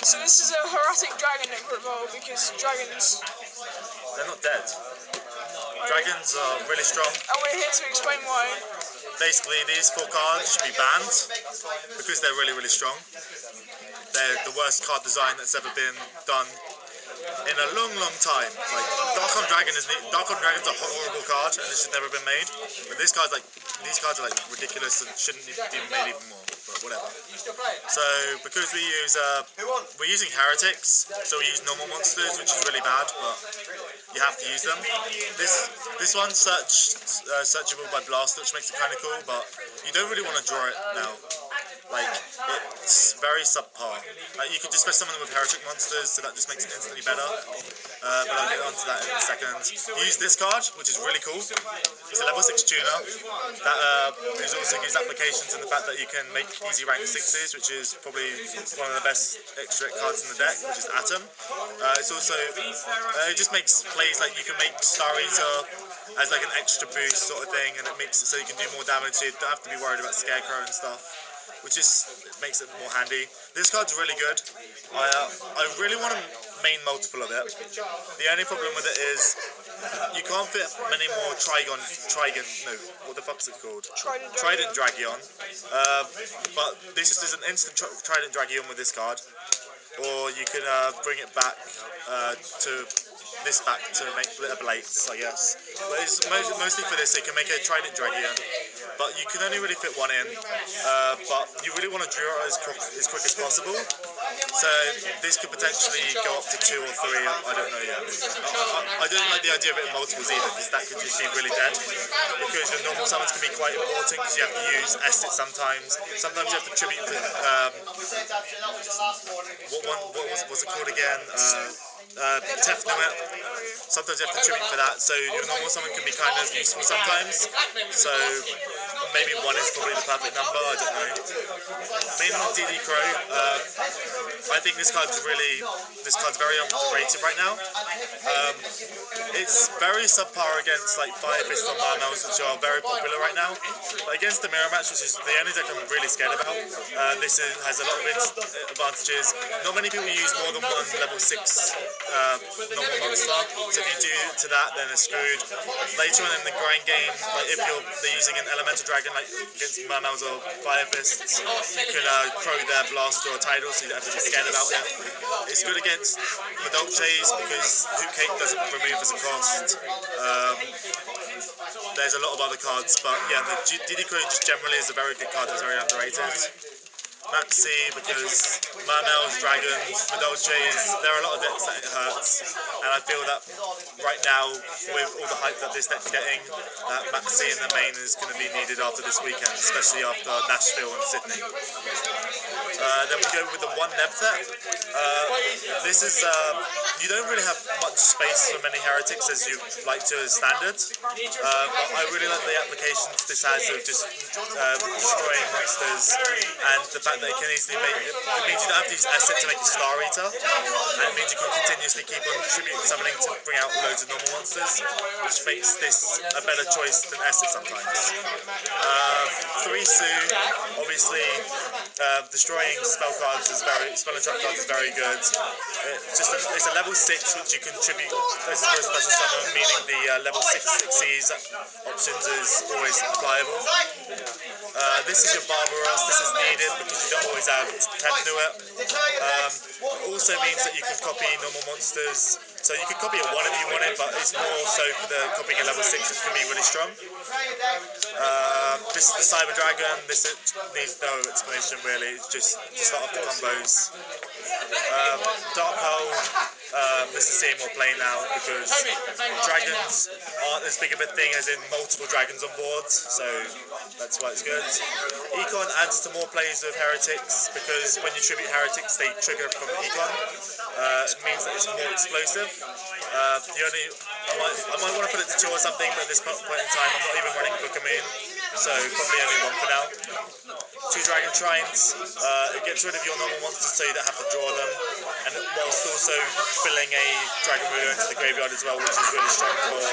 So this is a Hieratic dragon that evolved because dragons... They're not dead. Dragons are really strong. And we're here to explain why. Basically, these 4 cards should be banned because they're really, really strong. They're the worst card design that's ever been done in a long, long time. Like Dark-Home Dragon's a horrible card and it should never have been made. But these cards are like ridiculous and shouldn't be made even more. But whatever. So because we're using Heretics, so we use normal monsters, which is really bad, but you have to use them. This one's searchable by Blaster, which makes it kind of cool, but you don't really want to draw it now. Like, it's very subpar. You could just special summon them with Heretic monsters, so that just makes it instantly better. But I'll get onto that in a second. Use this card, which is really cool. It's a level 6 tuner that also gives applications in the fact that you can make easy rank 6s, which is probably one of the best extra cards in the deck, which is Atom. It's also, it just makes plays like you can make Star Eater as like an extra boost sort of thing, and it makes it so you can do more damage, so you don't have to be worried about Scarecrow and stuff, which makes it more handy. This card's really good. I really want to main multiple of it. The only problem with it is you can't fit many more what the fuck's it called? Trident Dragion. But this is an instant Trident Dragion with this card. Or you can bring it back to make Blates, I guess. But it's mostly for this, so you can make a Trident Dragion. But you can only really fit one in, but you really want to draw it as quick as possible. So this could potentially go up to 2 or 3, I don't know yet. I don't like the idea of it in multiples either, because that could just be really dead. Because your normal summons can be quite important, because you have to use Estet sometimes. Sometimes you have to tribute for, what's it called again? Tefnuit. Sometimes you have to tribute for that, so your normal summon can be kind of useful sometimes. So maybe 1 is probably the perfect number, I don't know. Mainly on DD Crow, I think this card's very underrated right now. It's very subpar against like Fire Fist or Marmels, which are very popular right now. But against the Mirror Match, which is the only deck I'm really scared about, this has a lot of advantages. Not many people use more than 1 level 6 normal monster, so if you do to that, then it's screwed. Later on in the grind game, like if they're using an Elemental Dragon like against Marmels or Fire Fists, you can Crow their Blaster or Tidal, so you don't have to be scared about it. It's good against Madolches because Hoot Cake doesn't remove as a cost. There's a lot of other cards, but yeah, the DD Crow just generally is a very good card that's very underrated. Maxi, because Marmels, Dragons, Madolches, there are a lot of decks that it hurts, and I feel that right now, with all the hype that this deck's getting, that Maxi in the main is going to be needed after this weekend, especially after Nashville and Sydney. Then we go with the 1 Neb set. This is, you don't really have much space for many Heretics as you like to as standard, but I really like the applications this has of just destroying monsters, and the fact that it can easily make it means you don't have to use Estet to make a Star Eater, and it means you can continuously keep on tribute summoning to bring out loads of normal monsters, which makes this a better choice than Estet sometimes. 3 Sue, obviously destroying spell and trap cards is very good. It's a level 6 which you can tribute as a special summon, meaning the level 6 6Cs options is always applicable. This is your Barbaros. This is needed because you don't always have Tefnuit. It also means that you can copy normal monsters. So you can copy a 1 if you wanted, but it's more so for the copying a level 6, which can be really strong. This is the Cyber Dragon. This needs no explanation really. It's just to start off the combos. Dark Hole. This is seeing more play now because dragons aren't as big of a thing as in multiple dragons on board, so that's why it's good. Econ adds to more plays of Heretics because when you tribute Heretics, they trigger from Econ. It means that it's more explosive. I might want to put it to 2 or something, but at this point in time, I'm not even running Book of Moon, so probably only 1 for now. 2 Dragon Shrines. It gets rid of your normal monsters so you don't have to draw them, and whilst also filling a Dragon Ruler into the graveyard as well, which is really strong for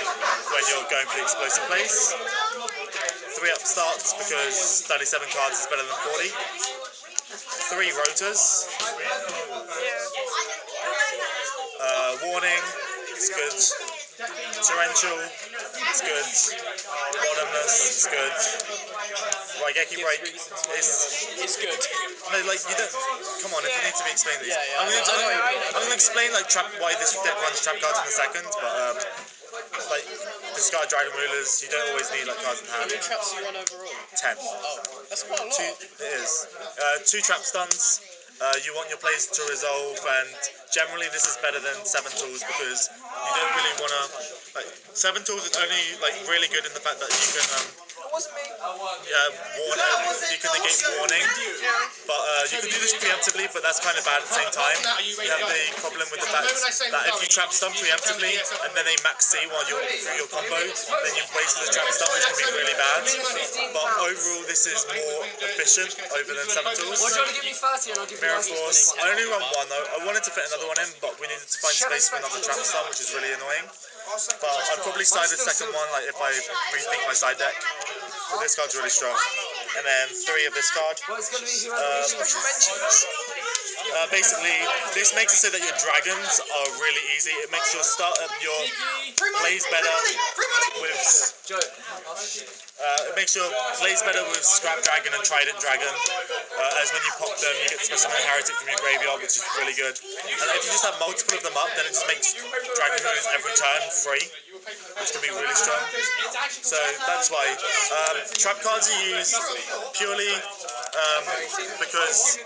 when you're going for the explosive plays. 3 upstarts because 37 cards is better than 40. 3 Rotors. Warning, it's good. Torrential, it's good. Bottomless, it's good. Raigeki Break It's good. no, like you don't. Come on, if you need to be explained these. Yeah, I'm gonna explain like why this deck runs trap cards in a second, but like discard dragon rulers, you don't always need like cards in hand. How many traps do you run overall? 10. Oh, that's quite a lot. It is. 2 trap stuns. You want your plays to resolve, and generally this is better than 7 tools because you don't really want to. Like 7 tools is only like really good in the fact that you can Wasn't me. warn. You can negate warning, but you can do this preemptively, but that's kind of bad at the same time. You have the problem with the fact that if you trap stun preemptively and then they max C while you're through your combo, then you've wasted the trap stun, which can be really bad. But overall, this is more efficient over than 7 tools. Why do you want to give me 30 and I'll give you Mirror 90? Force. I only run 1 though. I wanted to fit another one in, but we needed to find space for another trap stun, which is really annoying. But I'd probably side the second one, like if I rethink my side deck. But this card's really strong. And then 3 of this card. Well, it's going to be whoever special mentions. Basically, this makes it so that your dragons are really easy. It makes your plays better with. It makes your plays better with Scrap Dragon and Trident Dragon. As when you pop them, you get special Hieratic from your graveyard, which is really good. And if you just have multiple of them up, then it just makes Dragon Rulers every turn free, which can be really strong. So that's why trap cards are used purely because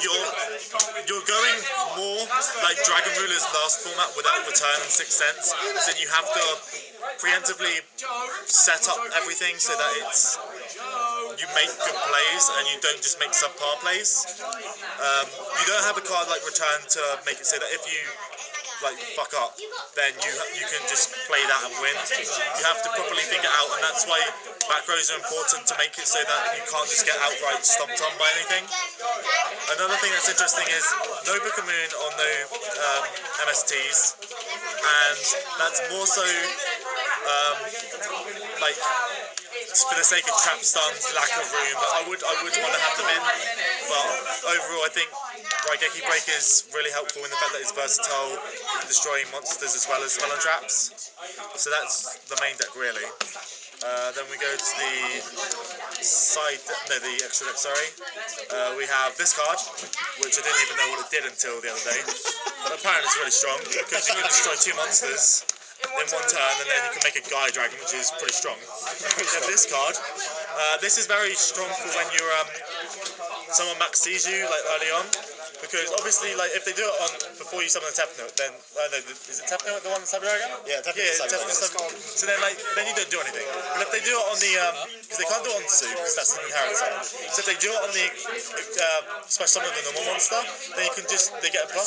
you're going more like Dragon Ruler's last format without return and 6 cents. Then you have to preemptively set up everything so that you make good plays and you don't just make subpar plays. You don't have a card like return to make it so that if you like fuck up, then you can just play that and win. You have to properly think it out, and that's why back rows are important to make it so that you can't just get outright stomped on by anything. Another thing that's interesting is no Book of Moon or no MSTs, and that's more so like for the sake of trap stuns, lack of room. I would want to have them in, but overall I think Raigeki Break is really helpful in the fact that it's versatile, in destroying monsters as well as spell and traps. So that's the main deck really. Then we go to the the extra deck, sorry. We have this card, which I didn't even know what it did until the other day. But apparently it's really strong, because you can destroy 2 monsters in 1 turn, and then you can make a Gaia Dragon, which is pretty strong. We have this card. This is very strong for when you're someone max sees you like early on. Because obviously, like if they do it on before you summon the Tefnut, then no, is it Tefnut the one Cyber Dragon? Yeah, Tefnut. So then then you don't do anything. But if they do it on the because they can't do it on Su, because that's an inherent summon. So if they do it on the special summon of the normal monster, then you can they get a +1,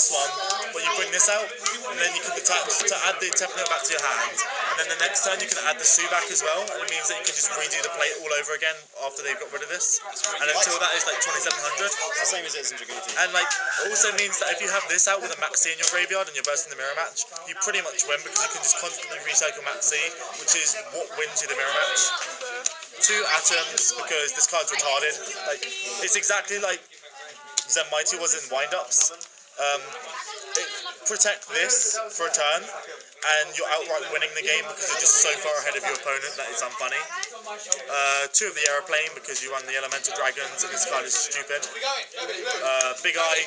but you bring this out, and then you can attach to add the Tefnut back to your hand, and then the next turn you can add the Su back as well, and it means that you can just redo the play all over again after they've got rid of this. And until that is like 2700. It's the same as it is in Dragoon. And like it also means that if you have this out with a Maxi in your graveyard and you're versing the mirror match, you pretty much win because you can just constantly recycle Maxi, which is what wins you the mirror match. 2 atoms because this card's retarded. Like it's exactly like Zen Mighty was in windups. Protect this for a turn, and you're outright winning the game because you're just so far ahead of your opponent that it's unfunny. 2 of the aeroplane because you run the elemental dragons, and this card is stupid. Big Eye,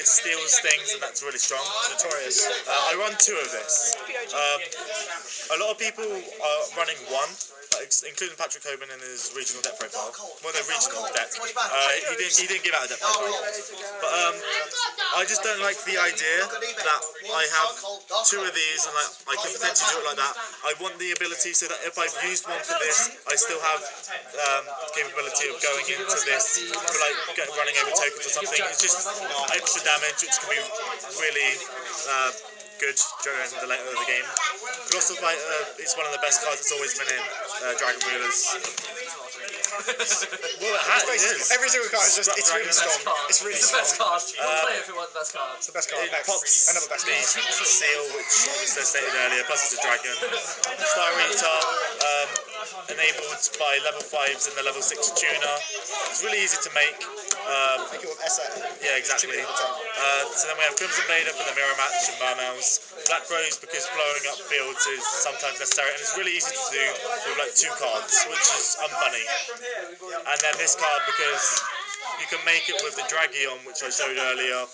it steals things, and that's really strong. Notorious. I run 2 of this. A lot of people are running 1. Including Patrick Hoban in his regional deck profile. Well, no, regional deck. He didn't give out a deck profile. But I just don't like the idea that I have 2 of these and I can potentially do it like that. I want the ability so that if I've used 1 for this, I still have capability of going into this for like running over tokens or something. It's just extra damage, which can be really good during the later of the game. But also, it's one of the best cards that's always been in Dragon Rulers. Well, it is. Every single card is just, it's really strong. It's really strong. It's the best card. You won't play it if you want the best card. It's the best card. It pops another best card. the seal, which obviously I stated earlier, plus it's a dragon. Star Eater, enabled by level 5s and the level 6 tuner. It's really easy to make. Make it with SA. Yeah, exactly. So then we have Crimson Blader for the mirror match and Mermails. Black Rose because blowing up fields is sometimes necessary, and it's really easy to do with like 2 cards, which is unfunny. And then this card because you can make it with the Dragion, which I showed earlier.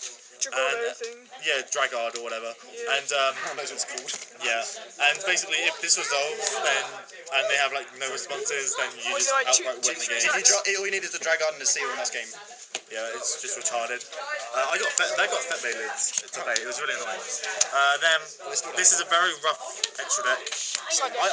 Yeah, Dragard or whatever. Yeah. And Who knows what it's called? yeah, and basically if this resolves, then and they have like no responses, then you just outright win the game. All you need is the Dragard and the Seal in this game. Yeah, it's just retarded. I got Fetbay lids today. It was really annoying. Then this is a very rough extra deck.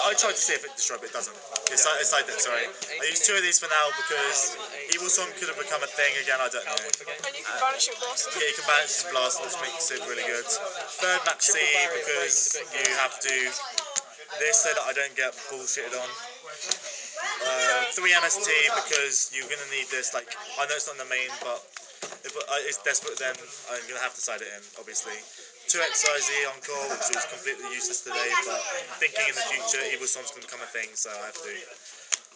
I tried to see if it destroyed, but it doesn't. It's side deck. Sorry. I used 2 of these for now because Evil Storm could have become a thing again. I don't know. And you can banish it blast. Yeah, you can banish the blast, which makes it really good. 3rd Maxi because you have to this so that I don't get bullshitted on. 3 MST because you're gonna need this. Like I know it's not in the main, but if it's desperate, then I'm gonna have to side it in, obviously. 2 XYZ Encore, which was completely useless today, but thinking in the future, Evil Storm's gonna become a thing, so I have to.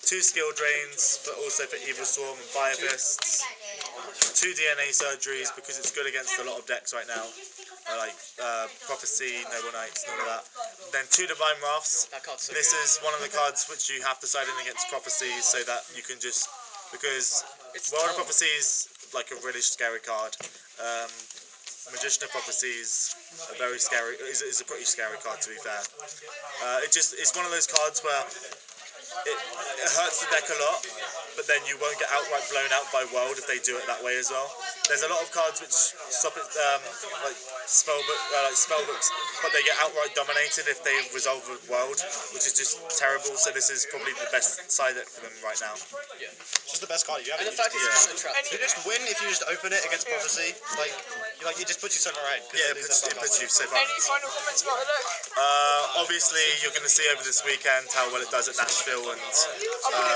2 skill drains, but also for Evil Storm and Fire Fists. 2 DNA surgeries because it's good against a lot of decks right now. Like Prophecy, Noble Knights, none of that. Then 2 Divine Wraths. This is one of the cards which you have to side in against Prophecies so that you can just, because World of Prophecy is like a really scary card. Magician of Prophecies a very scary is a pretty scary card, to be fair. It's one of those cards where it hurts the deck a lot, but then you won't get outright blown out by World if they do it that way as well. There's a lot of cards which stop it, like spellbooks, but they get outright dominated if they resolve with World, which is just terrible. So this is probably the best side deck for them right now. Yeah, it's just the best card you have. And the fact it's counter trap. You just win if you just open it against Prophecy. Like it just puts you so far ahead. Yeah, it puts you so far. Any final comments about the deck? Obviously, you're going to see over this weekend how well it does at Nashville and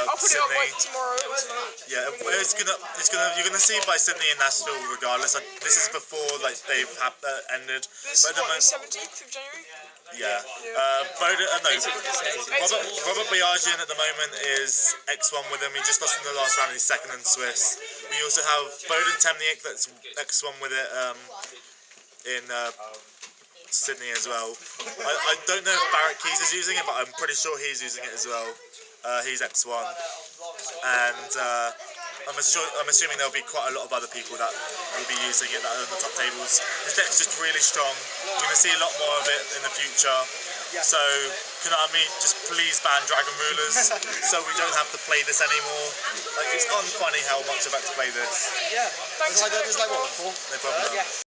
I'll put it up Sydney. like tomorrow or tonight. Yeah, you're gonna see it by Sydney and Nashville regardless. This is before like they've ended. This is But what, the 17th of January? yeah. Robert Biagin at the moment is X1 with him. He just lost in the last round. He's 2nd in Swiss. We also have Bowden Temniak that's X1 with it in Sydney as well. I don't know if Barrett Keys is using it, but I'm pretty sure he's using it as well. He's X1, and I'm assuming there'll be quite a lot of other people that will be using it that are on the top tables. His deck's just really strong. We're going to see a lot more of it in the future. So, Konami, just please ban Dragon Rulers so we don't have to play this anymore. Like, it's unfunny how much I've had to play this. Yeah, there's like what, 4? No problem.